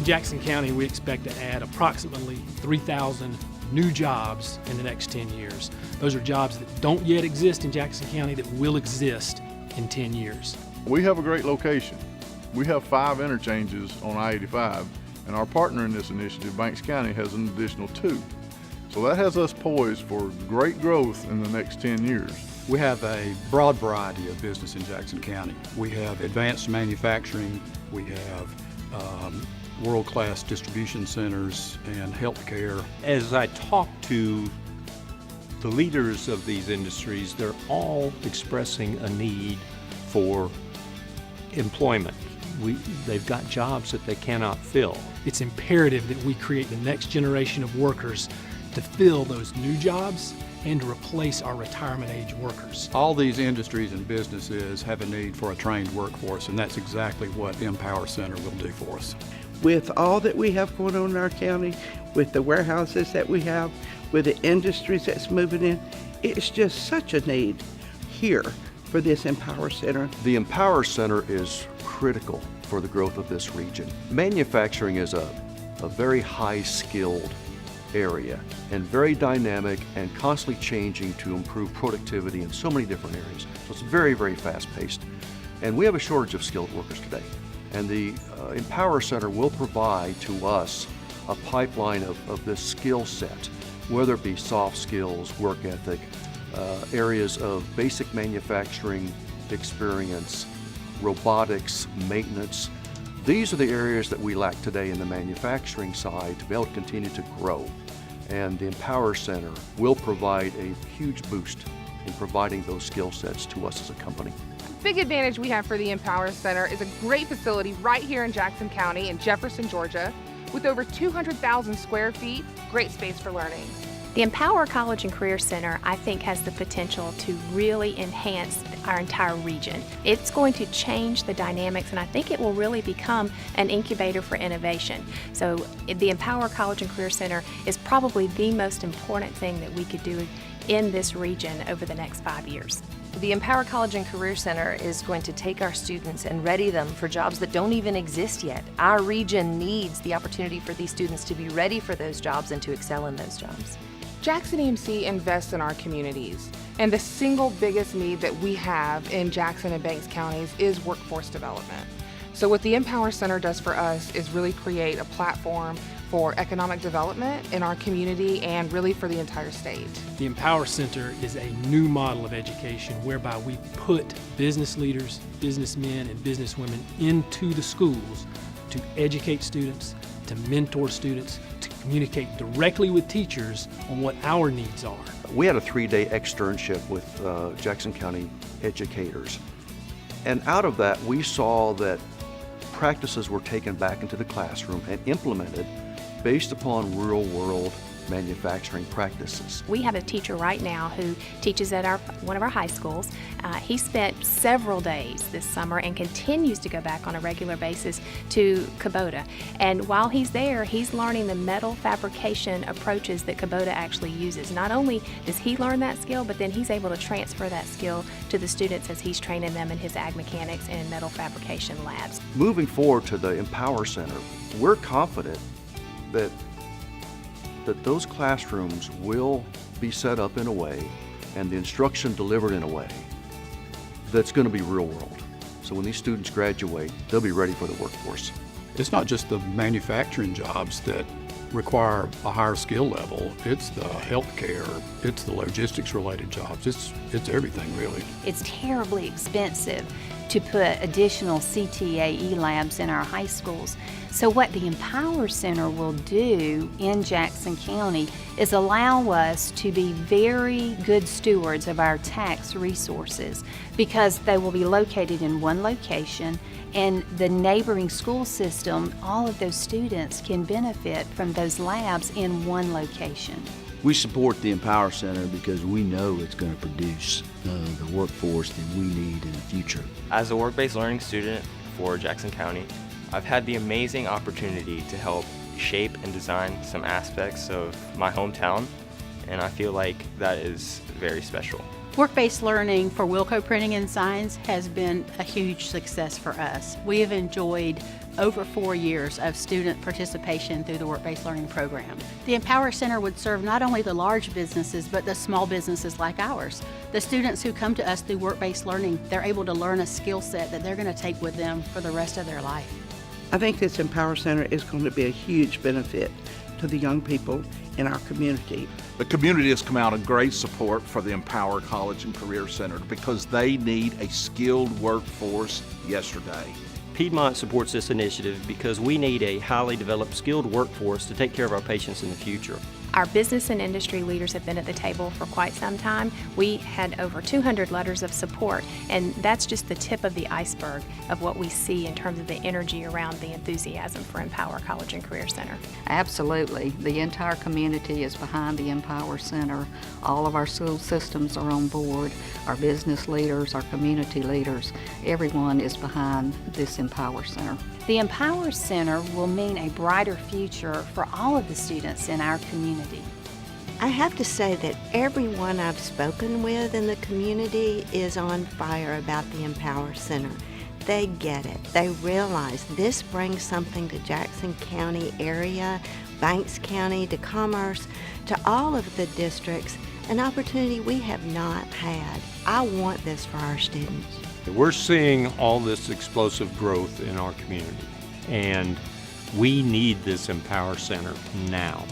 In Jackson County, we expect to add approximately 3,000 new jobs in the next 10 years. Those are jobs that don't yet exist in Jackson County that will exist in 10 years. We have a great location. We have 5 interchanges on I-85, and our partner in this initiative, Banks County, has an additional 2. So that has us poised for great growth in the next 10 years. We have a broad variety of business in Jackson County. We have advanced manufacturing, we have world-class distribution centers and healthcare. As I talk to the leaders of these industries, they're all expressing a need for employment. They've got jobs that they cannot fill. It's imperative that we create the next generation of workers to fill those new jobs and to replace our retirement age workers. All these industries and businesses have a need for a trained workforce, and that's exactly what the Empower Center will do for us. With all that we have going on in our county, with the warehouses that we have, with the industries that's moving in, it's just such a need here for this Empower Center. The Empower Center is critical for the growth of this region. Manufacturing is a very high-skilled area and very dynamic and constantly changing to improve productivity in so many different areas. So it's very, very fast-paced. And we have a shortage of skilled workers today. And the Empower Center will provide to us a pipeline of this skill set, whether it be soft skills, work ethic, areas of basic manufacturing experience, robotics, maintenance. These are the areas that we lack today in the manufacturing side to be able to continue to grow. And the Empower Center will provide a huge boost in providing those skill sets to us as a company. Big advantage we have for the Empower Center is a great facility right here in Jackson County in Jefferson, Georgia, with over 200,000 square feet, great space for learning. The Empower College and Career Center, I think, has the potential to really enhance our entire region. It's going to change the dynamics, and I think it will really become an incubator for innovation. So the Empower College and Career Center is probably the most important thing that we could do in this region over the next 5 years. The Empower College and Career Center is going to take our students and ready them for jobs that don't even exist yet. Our region needs the opportunity for these students to be ready for those jobs and to excel in those jobs. Jackson EMC invests in our communities, and the single biggest need that we have in Jackson and Banks counties is workforce development. So what the Empower Center does for us is really create a platform for economic development in our community and really for the entire state. The Empower Center is a new model of education whereby we put business leaders, businessmen, and businesswomen into the schools to educate students, to mentor students, to communicate directly with teachers on what our needs are. We had a 3-day externship with Jackson County educators. And out of that, we saw that practices were taken back into the classroom and implemented based upon real-world manufacturing practices. We have a teacher right now who teaches at one of our high schools. He spent several days this summer and continues to go back on a regular basis to Kubota. And while he's there, he's learning the metal fabrication approaches that Kubota actually uses. Not only does he learn that skill, but then he's able to transfer that skill to the students as he's training them in his ag mechanics and metal fabrication labs. Moving forward to the Empower Center, we're confident that those classrooms will be set up in a way and the instruction delivered in a way that's going to be real world. So when these students graduate, they'll be ready for the workforce. It's not just the manufacturing jobs that require a higher skill level. It's the healthcare, it's the logistics related jobs, it's everything really. It's terribly expensive to put additional CTAE labs in our high schools. So what the Empower Center will do in Jackson County is allow us to be very good stewards of our tax resources because they will be located in one location, and the neighboring school system, all of those students can benefit from those labs in one location. We support the Empower Center because we know it's going to produce the workforce that we need in the future. As a work-based learning student for Jackson County, I've had the amazing opportunity to help shape and design some aspects of my hometown, and I feel like that is very special. Work-based learning for Wilco Printing and Signs has been a huge success for us. We have enjoyed over 4 years of student participation through the work-based learning program. The Empower Center would serve not only the large businesses, but the small businesses like ours. The students who come to us through work-based learning, they're able to learn a skill set that they're going to take with them for the rest of their life. I think this Empower Center is going to be a huge benefit to the young people in our community. The community has come out in great support for the Empower College and Career Center because they need a skilled workforce yesterday. Piedmont supports this initiative because we need a highly developed, skilled workforce to take care of our patients in the future. Our business and industry leaders have been at the table for quite some time. We had over 200 letters of support, and that's just the tip of the iceberg of what we see in terms of the energy around the enthusiasm for Empower College and Career Center. Absolutely. The entire community is behind the Empower Center. All of our school systems are on board. Our business leaders, our community leaders, everyone is behind this Empower Center. The Empower Center will mean a brighter future for all of the students in our community. I have to say that everyone I've spoken with in the community is on fire about the Empower Center. They get it. They realize this brings something to Jackson County area, Banks County, to Commerce, to all of the districts, an opportunity we have not had. I want this for our students. We're seeing all this explosive growth in our community, and we need this Empower Center now.